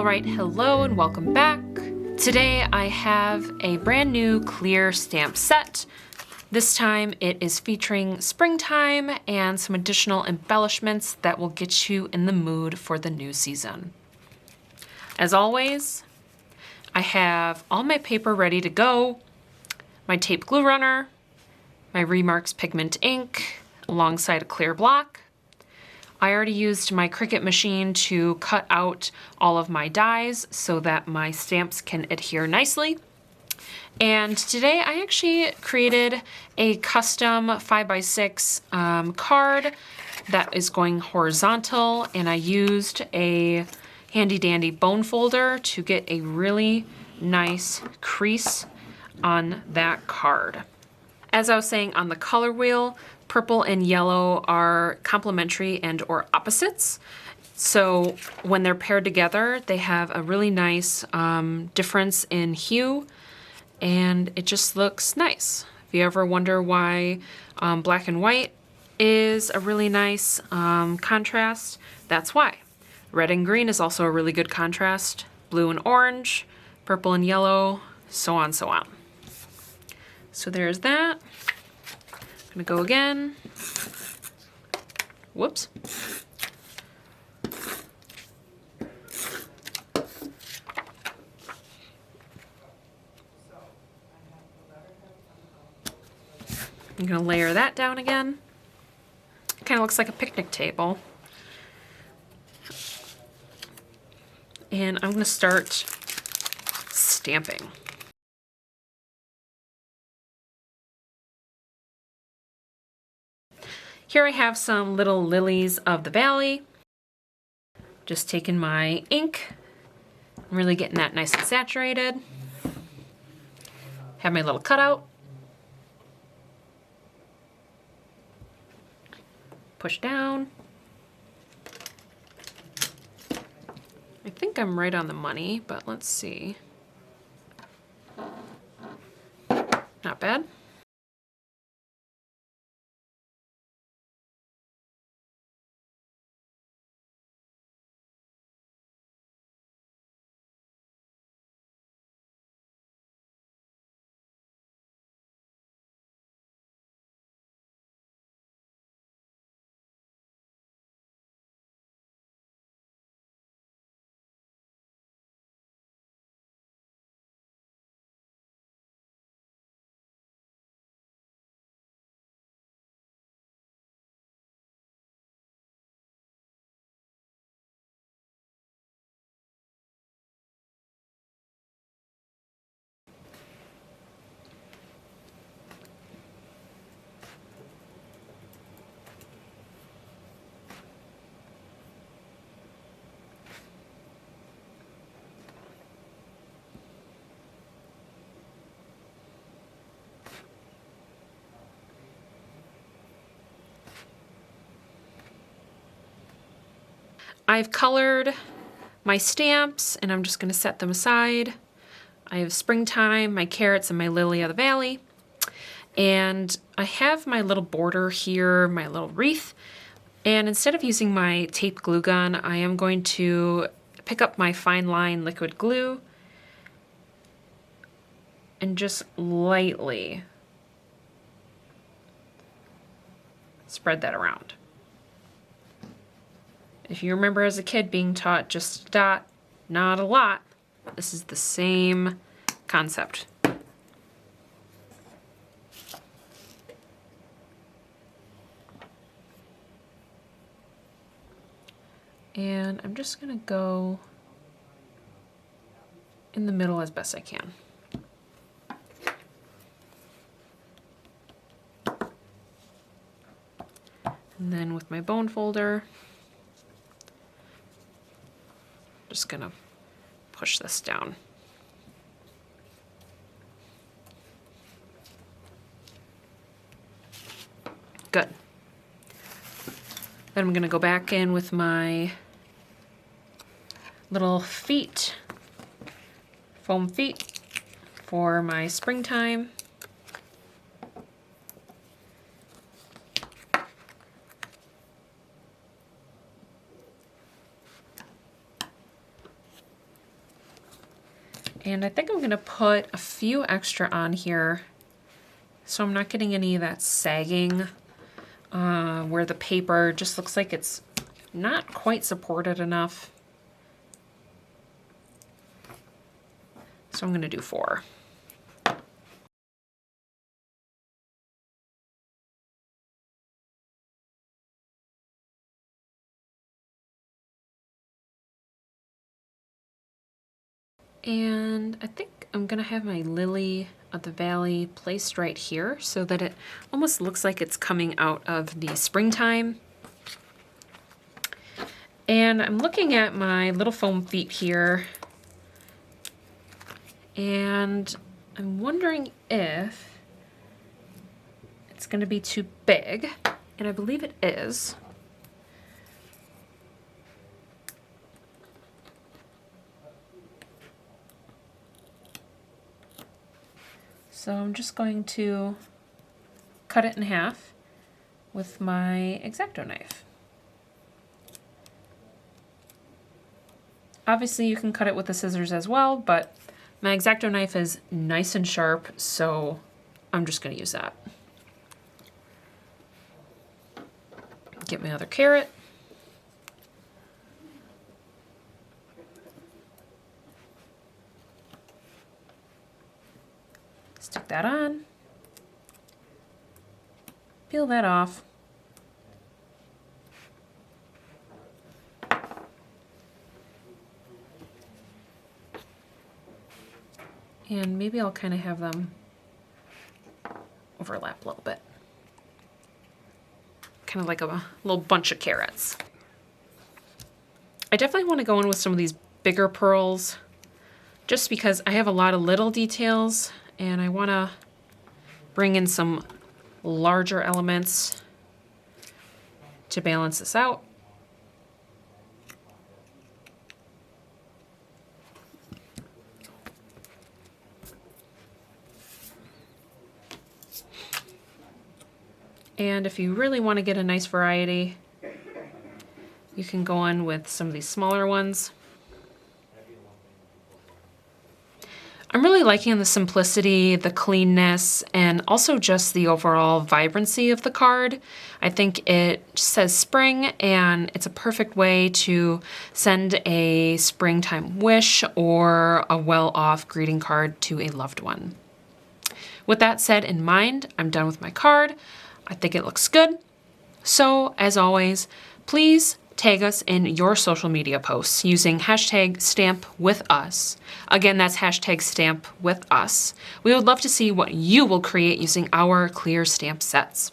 Alright, hello and welcome back. Today I have a brand new clear stamp set. This time it is featuring springtime and some additional embellishments that will get you in the mood for the new season. As always, I have all my paper ready to go, my tape glue runner, my Remarks pigment ink, alongside a clear block. I already used my Cricut machine to cut out all of my dies so that my stamps can adhere nicely. And today I actually created a custom 5x6 card that is going horizontal, and I used a handy dandy bone folder to get a really nice crease on that card. As I was saying on the color wheel, purple and yellow are complementary and or opposites. So when they're paired together, they have a really nice difference in hue, and it just looks nice. If you ever wonder why black and white is a really nice contrast, that's why. Red and green is also a really good contrast. Blue and orange, purple and yellow, so on, so on. So there's that. I'm gonna go again. Whoops. I'm gonna layer that down again. Kind of looks like a picnic table. And I'm gonna start stamping. Here I have some little lilies of the valley. Just taking my ink, really getting that nice and saturated. Have my little cutout. Push down. I think I'm right on the money, but let's see. Not bad. I've colored my stamps and I'm just going to set them aside. I have springtime, my carrots, and my lily of the valley. And I have my little border here, my little wreath. And instead of using my tape glue gun, I am going to pick up my fine line liquid glue and just lightly spread that around. If you remember as a kid being taught just a dot, not a lot, this is the same concept. And I'm just gonna go in the middle as best I can. And then with my bone folder, just gonna push this down. Good. Then I'm gonna go back in with my little feet, foam feet for my springtime. And I think I'm gonna put a few extra on here so I'm not getting any of that sagging where the paper just looks like it's not quite supported enough. So I'm gonna do 4. And I think I'm gonna have my Lily of the Valley placed right here so that it almost looks like it's coming out of the springtime. And I'm looking at my little foam feet here, and I'm wondering if it's gonna be too big, and I believe it is. So I'm just going to cut it in half with my X-Acto knife. Obviously you can cut it with the scissors as well, but my X-Acto knife is nice and sharp, so I'm just gonna use that. Get my other carrot. Stick that on. Peel that off. And maybe I'll kind of have them overlap a little bit. Kind of like a little bunch of carrots. I definitely want to go in with some of these bigger pearls just because I have a lot of little details and I want to bring in some larger elements to balance this out. And if you really want to get a nice variety, you can go in with some of these smaller ones. I'm really liking the simplicity, the cleanness, and also just the overall vibrancy of the card. I think it says spring, and it's a perfect way to send a springtime wish or a well-off greeting card to a loved one. With that said in mind, I'm done with my card. I think it looks good. So, as always, please tag us in your social media posts using hashtag #StampWithUs. Again, that's hashtag #StampWithUs. We would love to see what you will create using our clear stamp sets.